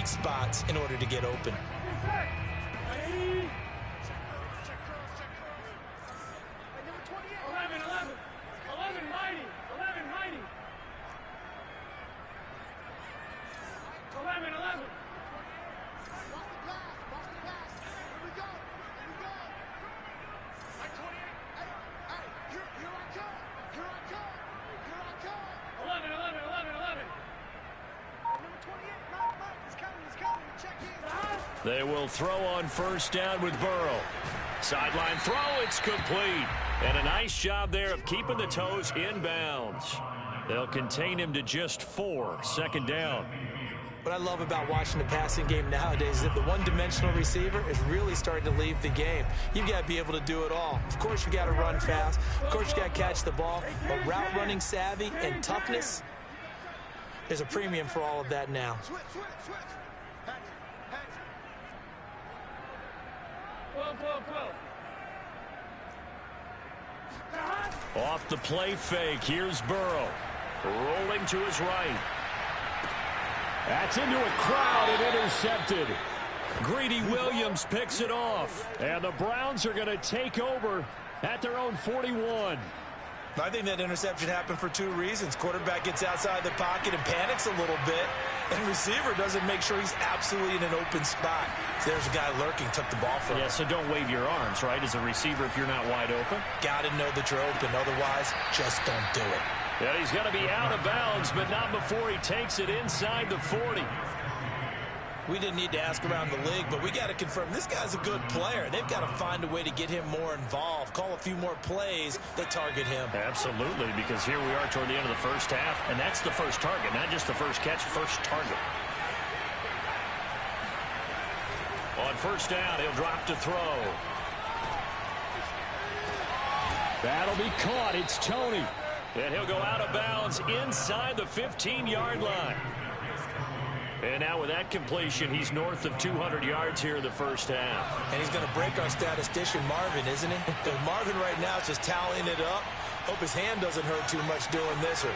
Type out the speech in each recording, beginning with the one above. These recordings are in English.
weak spots in order to get open. They will throw on first down with Burrow. Sideline throw, it's complete. And a nice job there of keeping the toes in bounds. They'll contain him to just 4, second down. What I love about watching the passing game nowadays is that the one-dimensional receiver is really starting to leave the game. You've got to be able to do it all. Of course, you got to run fast. Of course, you got to catch the ball. But route running savvy and toughness, there's a premium for all of that now. Off the play fake, here's Burrow. Rolling to his right. That's into a crowd and intercepted. Greedy Williams picks it off. And the Browns are going to take over at their own 41. I think that interception happened for 2 reasons. Quarterback gets outside the pocket and panics a little bit. And receiver doesn't make sure he's absolutely in an open spot. So there's a guy lurking, took the ball from him. Yeah, so don't wave your arms, right, as a receiver if you're not wide open. Got to know that you're open. Otherwise, just don't do it. Yeah, he's going to be out of bounds, but not before he takes it inside the 40. We didn't need to ask around the league, but we got to confirm this guy's a good player. They've got to find a way to get him more involved, call a few more plays that target him. Absolutely, because here we are toward the end of the first half, and that's the first target, not just the first catch, first target. On first down, he'll drop to throw. That'll be caught. It's Tony. And he'll go out of bounds inside the 15-yard line. And now with that completion, he's north of 200 yards here in the first half. And he's going to break our statistician, Marvin, isn't he? Because Marvin right now is just tallying it up. Hope his hand doesn't hurt too much doing this or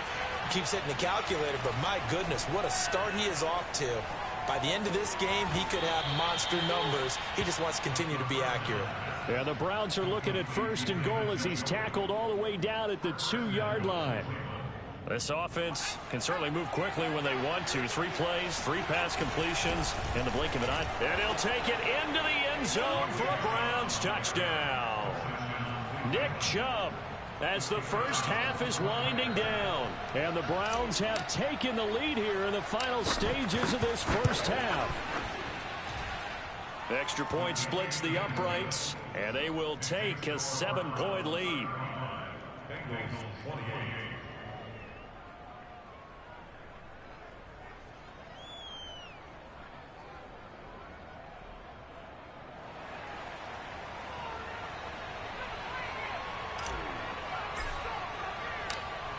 keeps hitting the calculator. But my goodness, what a start he is off to. By the end of this game, he could have monster numbers. He just wants to continue to be accurate. Yeah, the Browns are looking at first and goal as he's tackled all the way down at the 2-yard line. This offense can certainly move quickly when they want to. 3 plays, 3 pass completions in the blink of an eye. And he'll take it into the end zone for a Browns touchdown. Nick Chubb, as the first half is winding down. And the Browns have taken the lead here in the final stages of this first half. Extra point splits the uprights, and they will take a 7-point lead.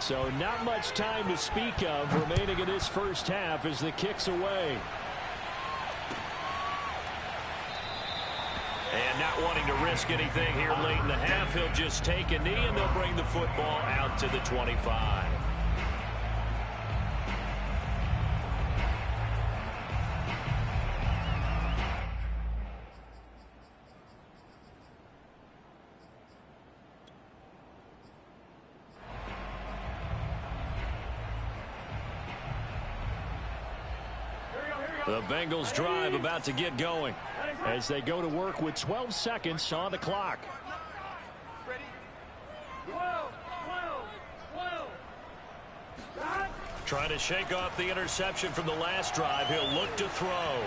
So not much time to speak of remaining in this first half as the kick's away. And not wanting to risk anything here late in the half, he'll just take a knee and they'll bring the football out to the 25. The Bengals drive about to get going as they go to work with 12 seconds on the clock. Ready? 12. Trying to shake off the interception from the last drive. He'll look to throw.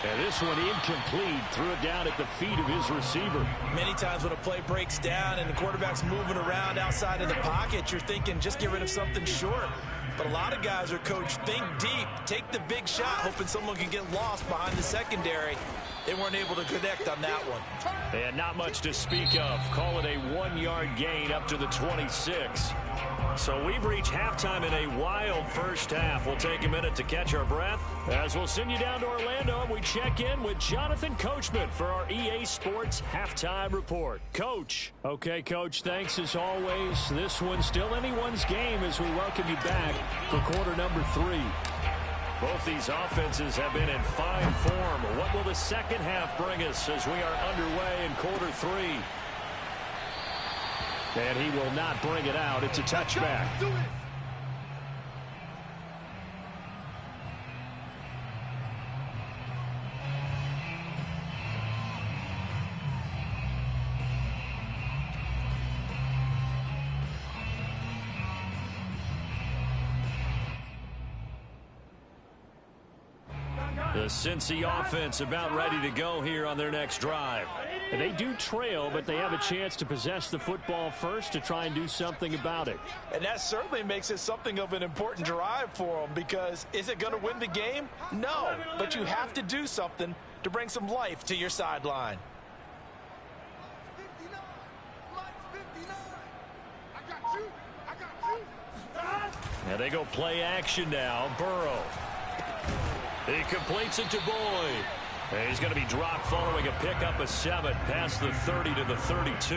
And this one incomplete. Threw it down at the feet of his receiver. Many times when a play breaks down and the quarterback's moving around outside of the pocket, you're thinking just get rid of something short. But a lot of guys are coached, think deep, take the big shot, hoping someone can get lost behind the secondary. They weren't able to connect on that one. And not much to speak of. Call it a 1-yard gain up to the 26. So we've reached halftime in a wild first half. We'll take a minute to catch our breath as we'll send you down to Orlando and we check in with Jonathan Coachman for our EA Sports Halftime Report. Coach. Okay, Coach, thanks as always. This one's still anyone's game as we welcome you back for quarter number 3. Both these offenses have been in fine form. What will the second half bring us as we are underway in quarter 3? And he will not bring it out. It's a touchback. The Cincy offense about ready to go here on their next drive. And they do trail, but they have a chance to possess the football first to try and do something about it. And that certainly makes it something of an important drive for them, because is it going to win the game? No, but you have to do something to bring some life to your sideline. And they go play action now. Burrow. He completes it to Boyd. And he's going to be dropped following a pickup of 7 past the 30 to the 32.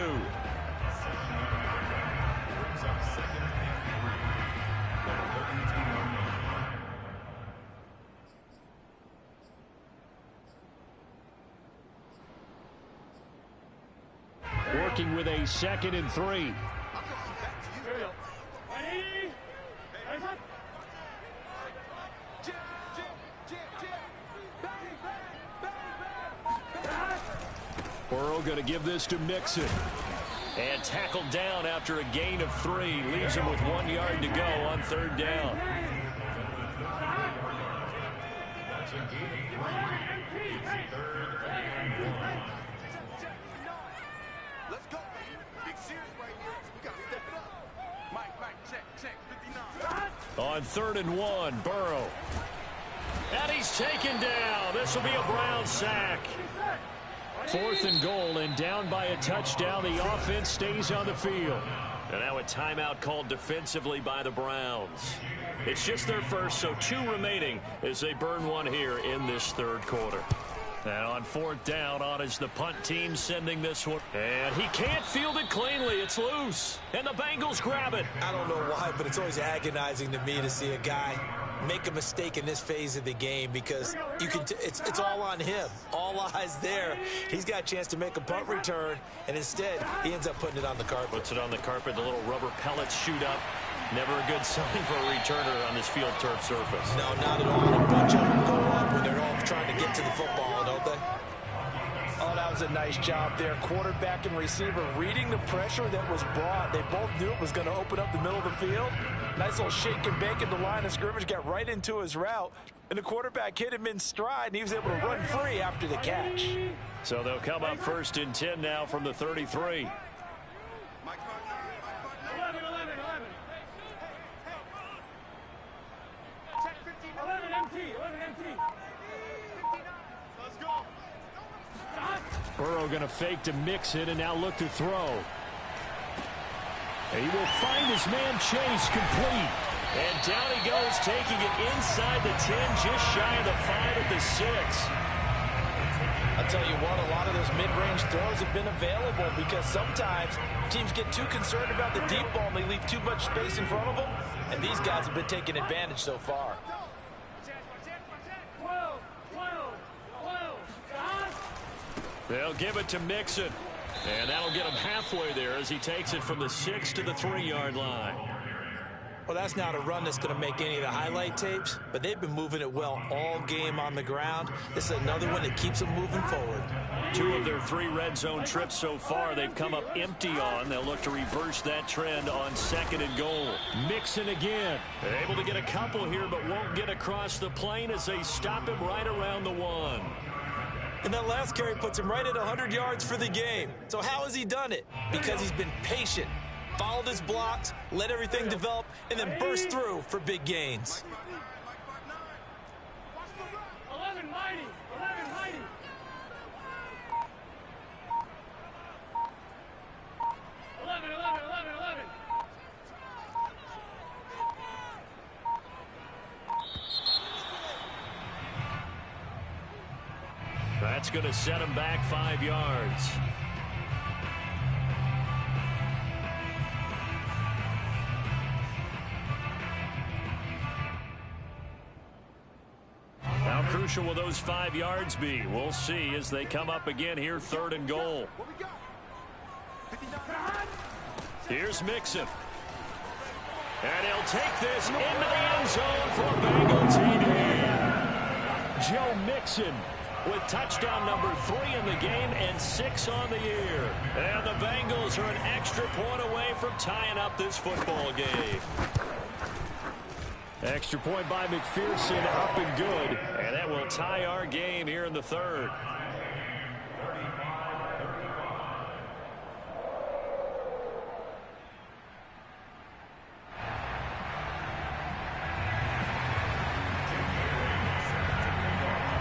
Working with a 2nd and 3. Burrow going to give this to Mixon. And tackled down after a gain of 3. Leaves him with 1 yard to go on 3rd down. Let's go. Big series right here. We got to step it up. Mike, check. 59. On 3rd and 1, Burrow. And he's taken down. This will be a Brown sack. 4th and goal, and down by a touchdown. The offense stays on the field. And now a timeout called defensively by the Browns. It's just their first, so 2 remaining as they burn 1 here in this 3rd quarter. And on 4th down, on is the punt team sending this one. And he can't field it cleanly. It's loose. And the Bengals grab it. I don't know why, but it's always agonizing to me to see a guy make a mistake in this phase of the game, because you can it's all on him. All eyes there. He's got a chance to make a punt return, and instead he ends up putting it on the carpet. Puts it on the carpet. The little rubber pellets shoot up. Never a good sign for a returner on this field turf surface. No, not at all. A bunch of them go up when they're all trying to get to the football, don't they? Oh, that was a nice job there. Quarterback and receiver reading the pressure that was brought. They both knew it was going to open up the middle of the field. Nice little shake and bake at the line of scrimmage. Got right into his route. And the quarterback hit him in stride, and he was able to run free after the catch. So they'll come up 1st and 10 now from the 33. 11 empty. Let's go. Burrow going to fake to Mixon and now look to throw. And he will find his man Chase complete. And down he goes, taking it inside the 10, just shy of the 5 at the 6. I'll tell you what, a lot of those mid-range throws have been available, because sometimes teams get too concerned about the deep ball and they leave too much space in front of them. And these guys have been taking advantage so far. They'll give it to Mixon. And that'll get him halfway there as he takes it from the 6 to the 3-yard line. Well, that's not a run that's going to make any of the highlight tapes, but they've been moving it well all game on the ground. This is another one that keeps them moving forward. 2 of their 3 red zone trips so far they've come up empty on. They'll look to reverse that trend on 2nd and goal. Mixon again. They're able to get a couple here, but won't get across the plane as they stop him right around the 1. And that last carry puts him right at 100 yards for the game. So how has he done it? Because he's been patient, followed his blocks, let everything develop, and then burst through for big gains. 11 mighty. 11 mighty. That's going to set him back 5 yards. crucial will those 5 yards be? We'll see as they come up again here, 3rd and goal. What we got? 59. Here's Mixon. And he'll take this into the end zone for Bengal TD. Joe Mixon with touchdown number 3 in the game and 6 on the year. And the Bengals are an extra point away from tying up this football game. Extra point by McPherson, up and good. And that will tie our game here in the 3rd.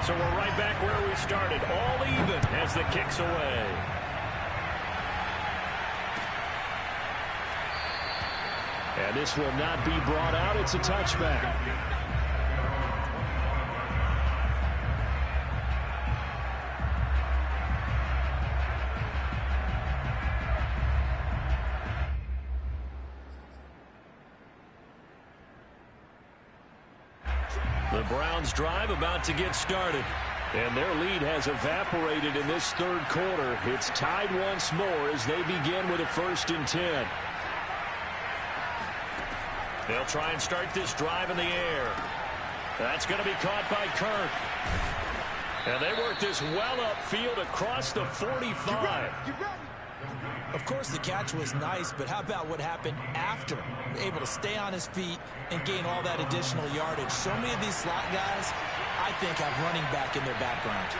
So we're right back where we started, all even as the kick's away. And this will not be brought out. It's a touchback. The Browns drive about to get started. And their lead has evaporated in this 3rd quarter. It's tied once more as they begin with a 1st and 10. They'll try and start this drive in the air. That's going to be caught by Kirk. And they work this well upfield across the 45. Of course, the catch was nice, but how about what happened after? Able to stay on his feet and gain all that additional yardage. So many of these slot guys, I think, have running back in their background.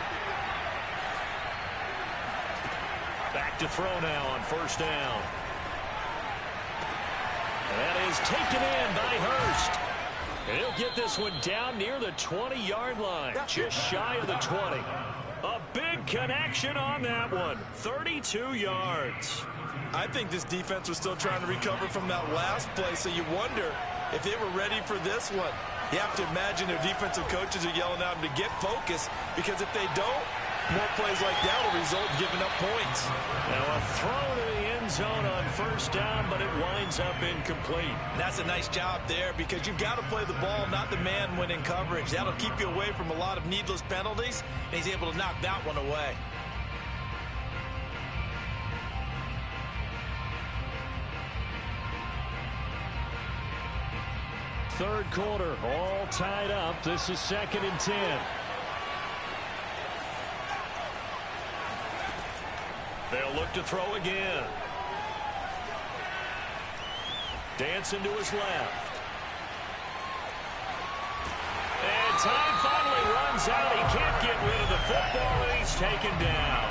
Back to throw now on 1st down. And that is taken in by Hurst. And he'll get this one down near the 20-yard line, just shy of the 20. A big connection on that one, 32 yards. I think this defense was still trying to recover from that last play, so you wonder if they were ready for this one. You have to imagine their defensive coaches are yelling at them to get focused, because if they don't, more plays like that will result in giving up points. Now a throw to the end zone on 1st down, but it winds up incomplete. And that's a nice job there, because you've got to play the ball, not the man when in coverage. That'll keep you away from a lot of needless penalties, and he's able to knock that one away. Third quarter, all tied up. This is 2nd and 10. They'll look to throw again. Dancing to his left. And time finally runs out. He can't get rid of the football, and he's taken down.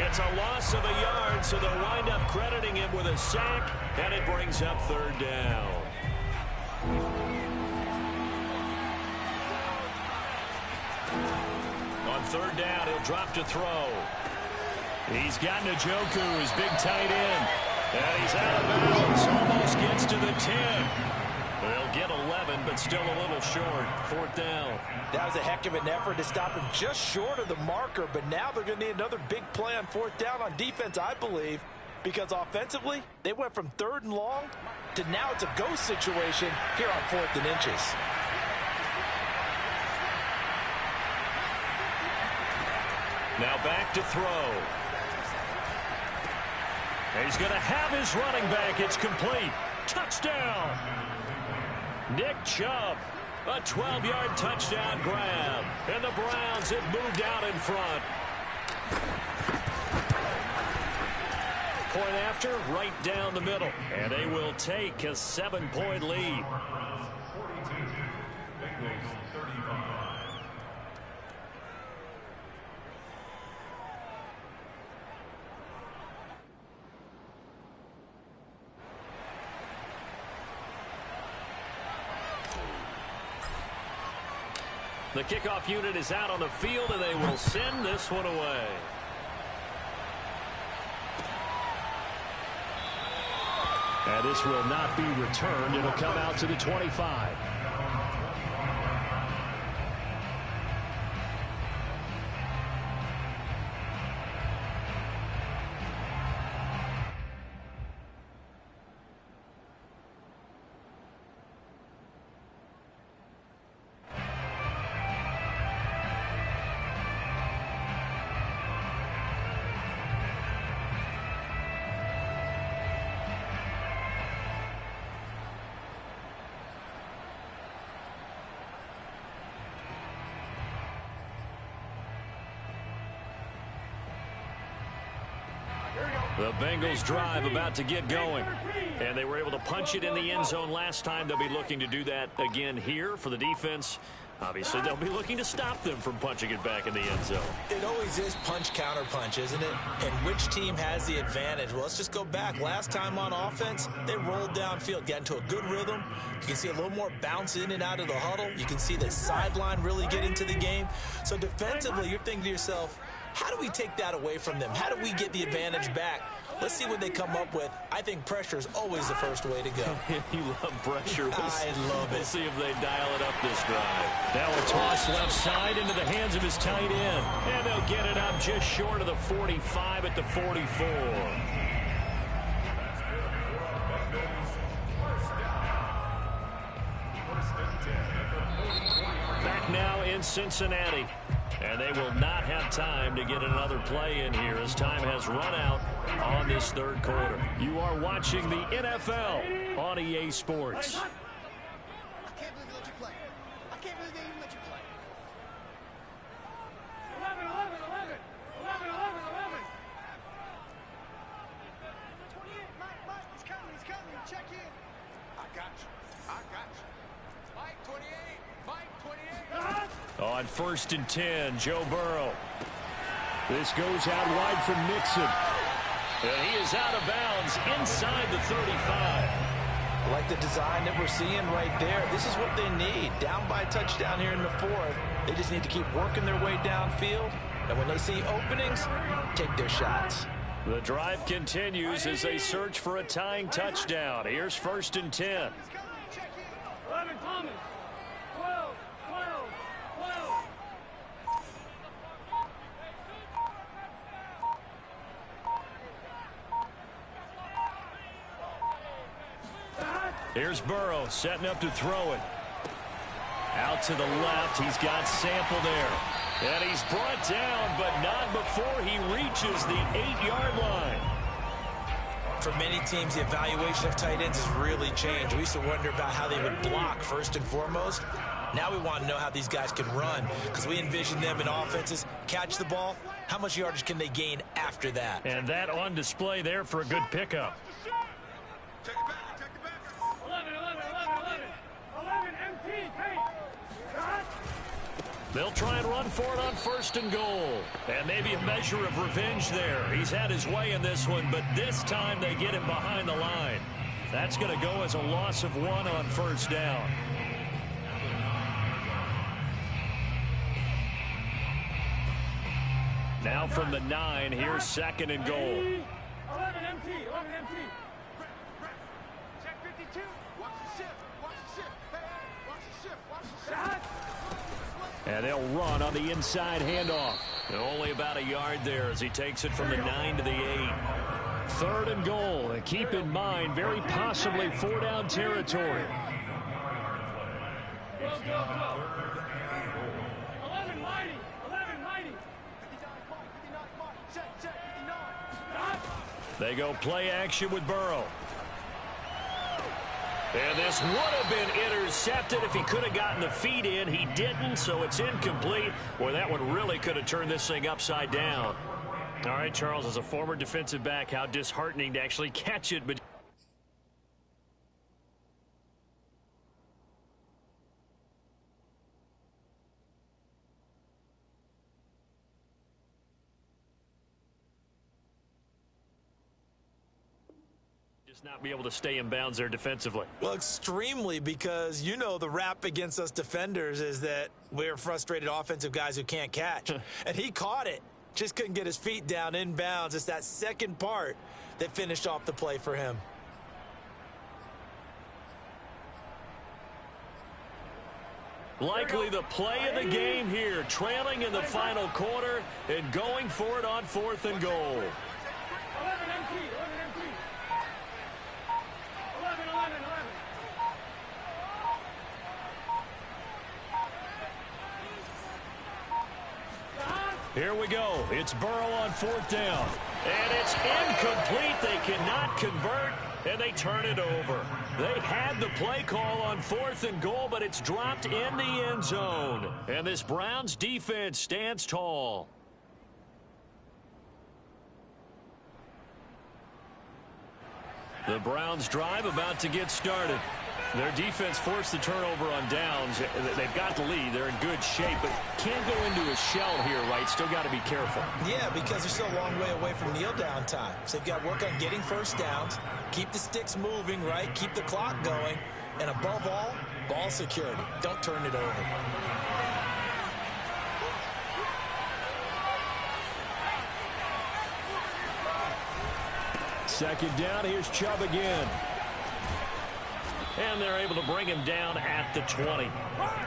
It's a loss of a yard, so they'll wind up crediting him with a sack, and it brings up 3rd down. On 3rd down, he'll drop to throw. He's got Njoku, his big tight end. And he's out of bounds. Almost gets to the 10. They'll get 11, but still a little short. 4th down. That was a heck of an effort to stop him just short of the marker, but now they're going to need another big play on 4th down on defense, I believe, because offensively, they went from 3rd and long to now it's a go situation here on 4th and inches. Now back to throw. And he's going to have his running back. It's complete. Touchdown. Nick Chubb. A 12-yard touchdown grab. And the Browns have moved out in front. Point after, right down the middle. And they will take a 7-point lead. The kickoff unit is out on the field, and they will send this one away. And this will not be returned. It'll come out to the 25. The Bengals drive about to get going. And they were able to punch it in the end zone last time. They'll be looking to do that again here for the defense. Obviously, they'll be looking to stop them from punching it back in the end zone. It always is punch-counter-punch, isn't it? And which team has the advantage? Well, let's just go back. Last time on offense, they rolled downfield, got into a good rhythm. You can see a little more bounce in and out of the huddle. You can see the sideline really get into the game. So defensively, you're thinking to yourself, how do we take that away from them? How do we get the advantage back? Let's see what they come up with. I think pressure is always the first way to go. You love pressure. I love it. We'll see if they dial it up this drive. Now a toss left side into the hands of his tight end. And they'll get it up just short of the 45 at the 44. Back now in Cincinnati. And they will not have time to get another play in here as time has run out on this third quarter. You are watching the NFL on EA Sports. I can't believe they let you play. I can't believe they even let you play. 11, 11, 11. 11, 11, 11. 28, Mike, he's coming, check in. I got you. Mike 28, Mike 28. On 1st and 10, Joe Burrow. This goes out wide from Mixon. And he is out of bounds inside the 35. Like the design that we're seeing right there, this is what they need. Down by a touchdown here in the fourth. They just need to keep working their way downfield. And when they see openings, take their shots. The drive continues as they search for a tying touchdown. Here's 1st and 10. He's coming, check in. 11, Thomas. 12, 12, 12. Here's Burrow setting up to throw it. Out to the left. He's got Sample there. And he's brought down, but not before he reaches the 8-yard line. For many teams, the evaluation of tight ends has really changed. We used to wonder about how they would block first and foremost. Now we want to know how these guys can run because we envision them in offenses. Catch the ball. How much yardage can they gain after that? And that on display there for a good pickup. Check it back. 11, 11, 11, 11. 11, MT, take. They'll try and run for it on 1st and goal. And maybe a measure of revenge there. He's had his way in this one, but this time they get him behind the line. That's going to go as a loss of 1 on 1st down. Now from the 9, here's 2nd and goal. 11, MT, 11, MT. Check 52. Watch the shift. Hey, watch the shift. Shot. And they'll run on the inside handoff. And only about a yard there as he takes it from the 9 to the 8. 3rd and goal. And keep in mind, very possibly 4-down territory. Go. 11, mighty. 11, mighty. 59, Mark. Check, 59. Shot. They go play action with Burrow. And this would have been intercepted if he could have gotten the feet in. He didn't, so it's incomplete. Boy, that one really could have turned this thing upside down. All right, Charles, as a former defensive back, how disheartening to actually catch it. But not be able to stay in bounds there defensively. Well, extremely, because you know the rap against us defenders is that we're frustrated offensive guys who can't catch. And he caught it. Just couldn't get his feet down in bounds. It's that second part that finished off the play for him. Likely the play of the game here, trailing in the final quarter and going for it on 4th and goal. 11, MT, 11, MT. 11, 11, 11. Here we go. It's Burrow on 4th down. And it's incomplete. They cannot convert, and they turn it over. They had the play call on 4th and goal, but it's dropped in the end zone. And this Browns defense stands tall. The Browns drive about to get started. Their defense forced the turnover on downs. They've got the lead. They're in good shape, but can't go into a shell here, right? Still got to be careful. Yeah, because they're still a long way away from kneel down time. So they've got to work on getting first downs, keep the sticks moving, right? Keep the clock going. And above all, ball security. Don't turn it over. Second down, here's Chubb again. And they're able to bring him down at the 20.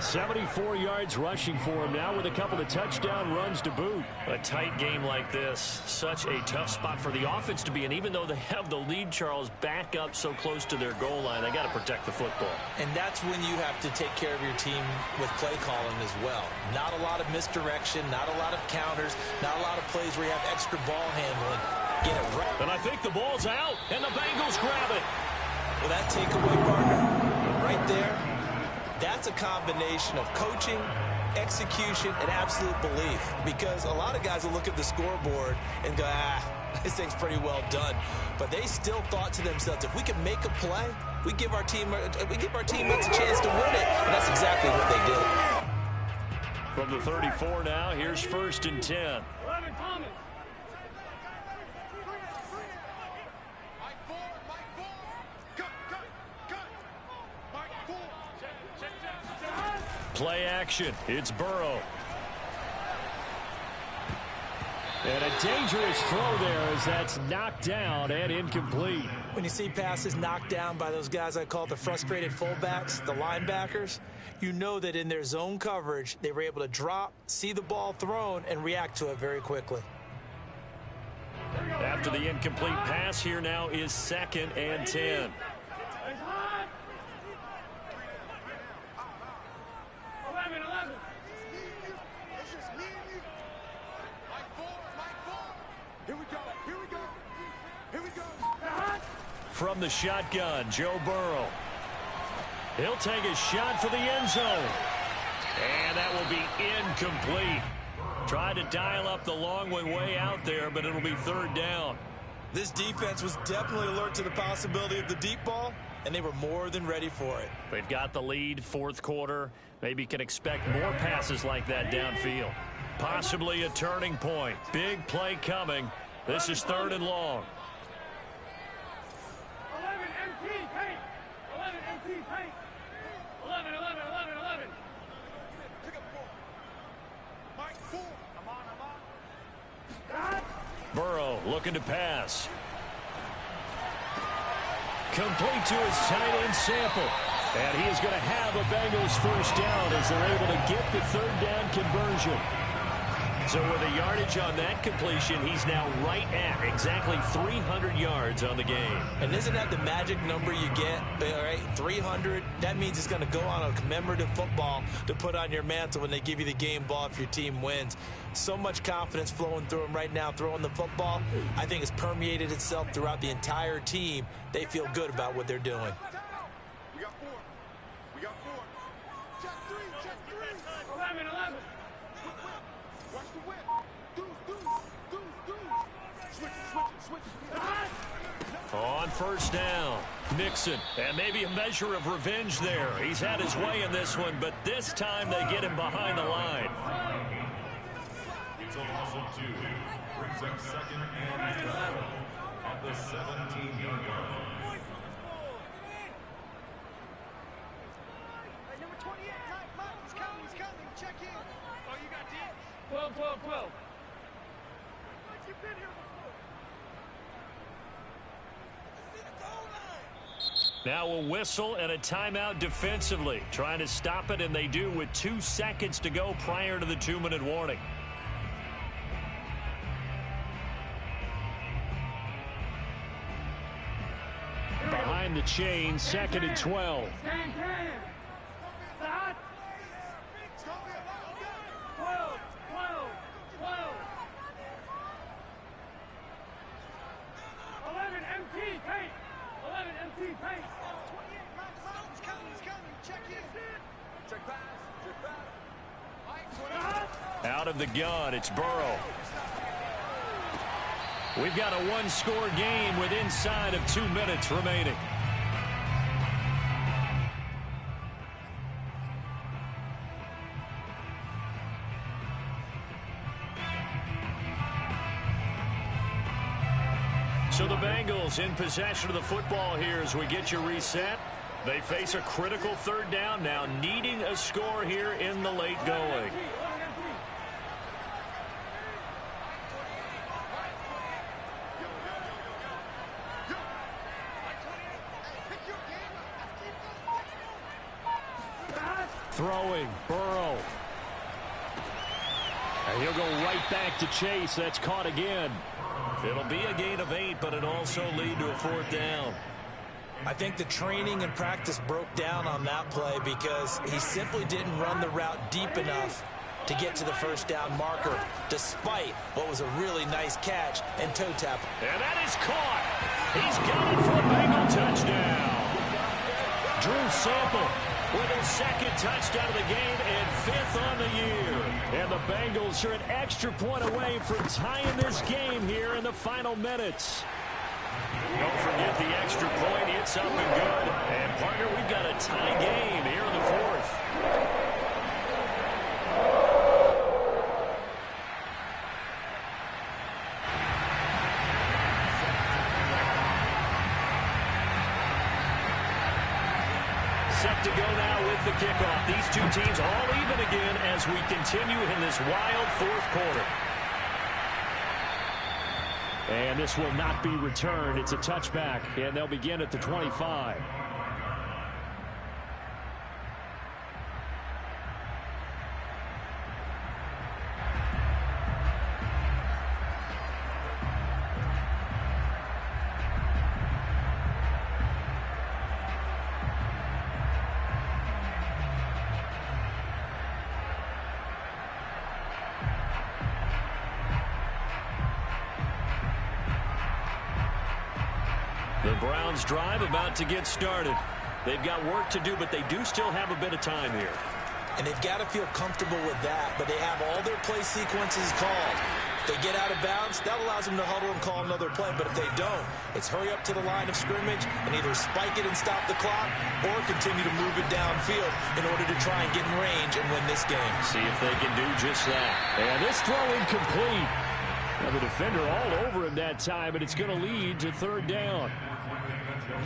74 yards rushing for him now with a couple of touchdown runs to boot. A tight game like this, such a tough spot for the offense to be in. Even though they have the lead, Charles, back up so close to their goal line, they got to protect the football. And that's when you have to take care of your team with play calling as well. Not a lot of misdirection, not a lot of counters, not a lot of plays where you have extra ball handling. Get it right. And I think the ball's out, and the Bengals grab it. Well, that takeaway, partner, right there, that's a combination of coaching, execution, and absolute belief. Because a lot of guys will look at the scoreboard and go, this thing's pretty well done. But they still thought to themselves, if we can make a play, we give our teammates a chance to win it. And that's exactly what they did. From the 34 now, here's 1st and 10. 11 Thomas. Play action. It's Burrow. And a dangerous throw there as that's knocked down and incomplete. When you see passes knocked down by those guys I call the frustrated fullbacks, the linebackers, you know that in their zone coverage, they were able to drop, see the ball thrown, and react to it very quickly. After the incomplete pass, here now is 2nd and 10. From the shotgun, Joe Burrow. He'll take a shot for the end zone. And that will be incomplete. Tried to dial up the long way out there, but it'll be 3rd down. This defense was definitely alert to the possibility of the deep ball, and they were more than ready for it. They've got the lead, 4th quarter. Maybe can expect more passes like that downfield. Possibly a turning point. Big play coming. This is 3rd and long. 11 MT paint. 11 MT paint. 11. Pick up 4. Mike 4. I'm on. Burrow looking to pass. Complete to his tight end Sample. And he is going to have a Bengals 1st down as they're able to get the 3rd down conversion. So with a yardage on that completion, he's now right at exactly 300 yards on the game. And isn't that the magic number you get? All right, 300. That means it's going to go on a commemorative football to put on your mantle when they give you the game ball if your team wins. So much confidence flowing through him right now, throwing the football. I think it's permeated itself throughout the entire team. They feel good about what they're doing. We got 4. We got 4. Check 3. Check 3. 11. Watch the whip. Deuce. Switch it. On 1st down, Nixon. And maybe a measure of revenge there. He's had his way in this one, but this time they get him behind the line. It's a loss of 2. Brings up 2nd and 12 at the 17-yard line. Number 28. Mike, he's coming. Check in. Oh, you got D? 12. You've been here before. Now a whistle and a timeout defensively. Trying to stop it, and they do with 2 seconds to go prior to the 2-minute warning. Behind the chain, 2nd and 12. Stand. Stop. 12. 11 MT paint. 11 MT paint. 28. He's coming. Check in. Check pass. Out of the gun, it's Burrow. We've got a one-score game with inside of 2 minutes remaining. So the Bengals in possession of the football here as we get you reset. They face a critical third down now, needing a score here in the late going. Throwing, Burrow. And he'll go right back to Chase. That's caught again. It'll be a gain of 8, but it also lead to a 4th down. I think the training and practice broke down on that play because he simply didn't run the route deep enough to get to the first down marker, despite what was a really nice catch and toe tap. And that is caught. He's got it for a Bengal touchdown. Drew Sample with his 2nd touchdown of the game and 5th on the year. And the Bengals are an extra point away from tying this game here in the final minutes. Don't forget the extra point. It's up and good. And, partner, we've got a tie game here in the 4th. Set to go now with the kickoff. These two teams all even again as we continue in this wild 4th quarter. And this will not be returned. It's a touchback, and they'll begin at the 25. The Browns drive about to get started. They've got work to do, but they do still have a bit of time here. And they've got to feel comfortable with that, but they have all their play sequences called. If they get out of bounds, that allows them to huddle and call another play. But if they don't, it's hurry up to the line of scrimmage and either spike it and stop the clock or continue to move it downfield in order to try and get in range and win this game. See if they can do just that. And this throw incomplete. Now the defender all over him that time, and it's going to lead to 3rd down.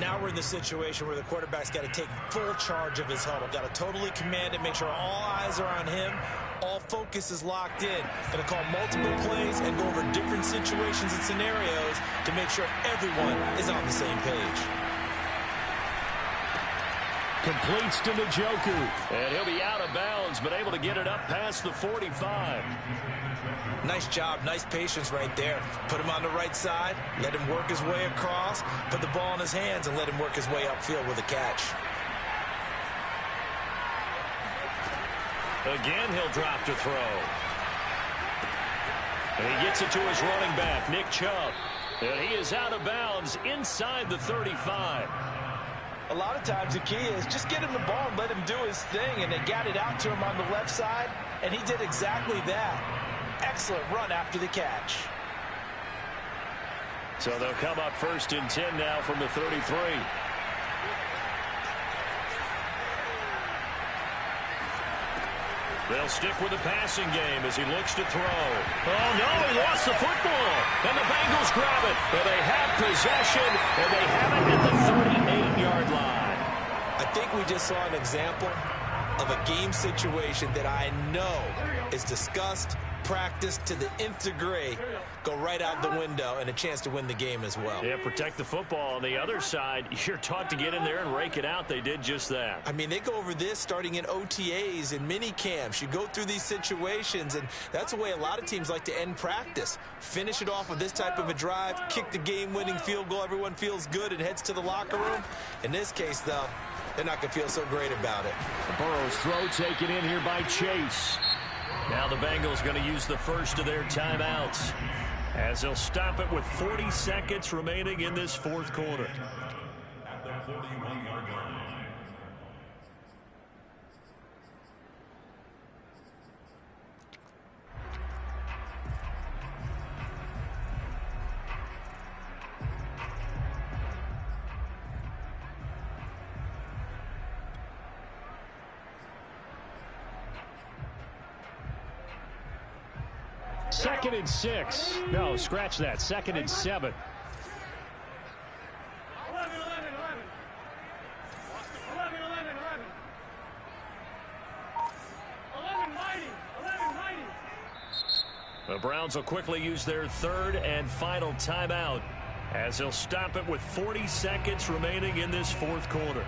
Now we're in the situation where the quarterback's got to take full charge of his huddle. Got to totally command it, make sure all eyes are on him. All focus is locked in. Going to call multiple plays and go over different situations and scenarios to make sure everyone is on the same page. Completes to Njoku. And he'll be out of bounds, but able to get it up past the 45. Nice job, nice patience right there. Put him on the right side, let him work his way across, put the ball in his hands, and let him work his way upfield with a catch. Again, he'll drop to throw. And he gets it to his running back, Nick Chubb. And he is out of bounds inside the 35. A lot of times the key is just get him the ball and let him do his thing, and they got it out to him on the left side, and he did exactly that. Excellent run after the catch. So they'll come up 1st and 10 now from the 33. They'll stick with the passing game as he looks to throw. Oh, no, he lost the football. And the Bengals grab it. And they have possession, and they have it at the 38-yard line. I think we just saw an example of a game situation that I know is discussed, practiced to the nth degree, go right out the window, and a chance to win the game as well. Yeah, protect the football. On the other side, you're taught to get in there and rake it out. They did just that. I mean, they go over this starting in OTAs and mini camps. You go through these situations, and that's the way a lot of teams like to end practice. Finish it off with this type of a drive, kick the game-winning field goal. Everyone feels good and heads to the locker room. In this case, though, they're not going to feel so great about it. Burrow's throw taken in here by Chase. Now the Bengals going to use the first of their timeouts as they'll stop it with 40 seconds remaining in this 4th quarter. At the 41-yard line. Second and 6. No, scratch that. Second and 7. 11, 11, 11. 11, 11, 11. 11 mighty. 11 mighty. The Browns will quickly use their third and final timeout as they'll stop it with 40 seconds remaining in this fourth quarter.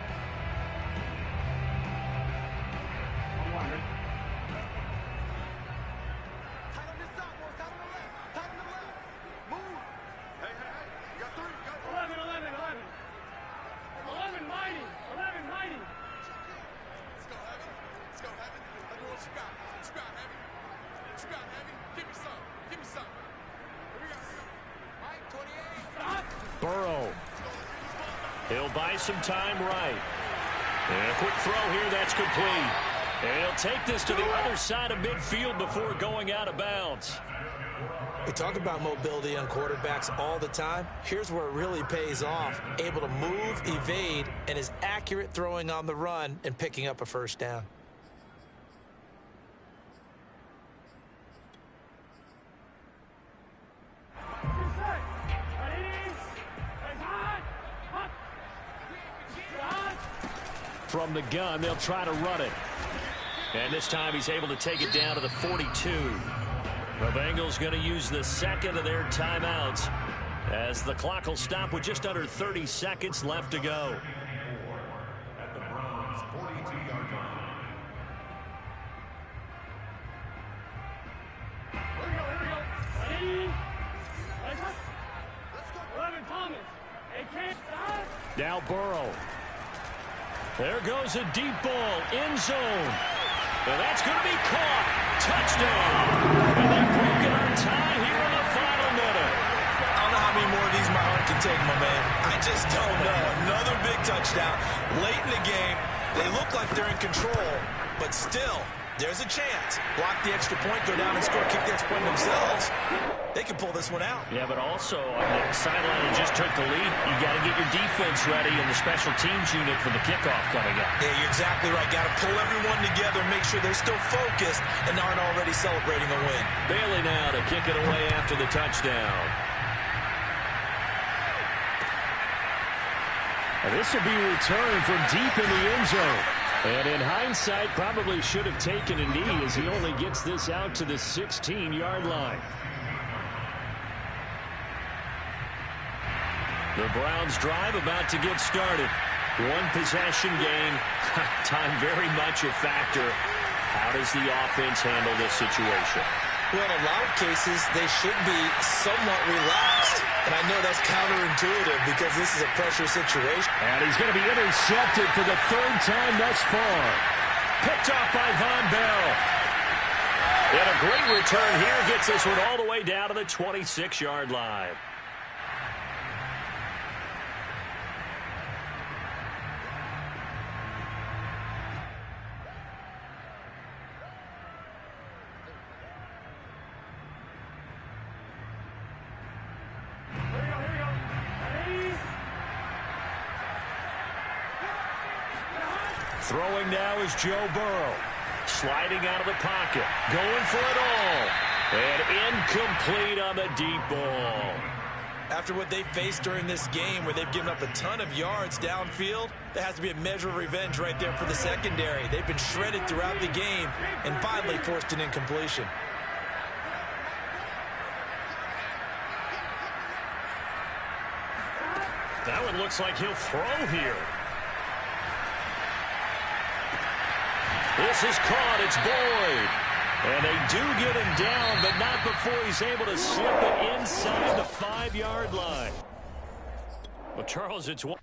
Burrow. He'll buy some time right. And a quick throw here, that's complete. And he'll take this to the other side of midfield before going out of bounds. We talk about mobility on quarterbacks all the time. Here's where it really pays off. Able to move, evade, and is accurate throwing on the run and picking up a first down. From the gun, they'll try to run it. And this time he's able to take it down to the 42. The Bengals going to use the second of their timeouts as the clock will stop with just under 30 seconds left to go. At the Browns' 42-yard line. Here we go. Let's go. 11 Thomas. They can't stop. Now Burrow. There goes a deep ball, end zone. And that's going to be caught. Touchdown. And they've broken our tie here in the final minute. I don't know how many more of these my heart can take, my man. I just don't know. Another big touchdown late in the game. They look like they're in control, but still, there's a chance. Block the extra point, go down and score, kick the extra point themselves. They can pull this one out. Yeah, but also on the sideline that just took the lead, you got to get your defense ready and the special teams unit for the kickoff coming up. Yeah, you're exactly right. Got to pull everyone together, make sure they're still focused and aren't already celebrating a win. Bailey now to kick it away after the touchdown. And this will be returned from deep in the end zone. And in hindsight, probably should have taken a knee as he only gets this out to the 16-yard line. The Browns drive about to get started. One possession game. Time very much a factor. How does the offense handle this situation? Well, in a lot of cases, they should be somewhat relaxed. And I know that's counterintuitive because this is a pressure situation. And he's going to be intercepted for the third time thus far. Picked off by Von Bell. And a great return here gets this one all the way down to the 26-yard line. Throwing now is Joe Burrow. Sliding out of the pocket. Going for it all. And incomplete on the deep ball. After what they faced during this game where they've given up a ton of yards downfield, there has to be a measure of revenge right there for the secondary. They've been shredded throughout the game and finally forced an incompletion. That one looks like he'll throw here. This is caught. It's Boyd. And they do get him down, but not before he's able to slip it inside the 5-yard line. Well, Charles, it's one.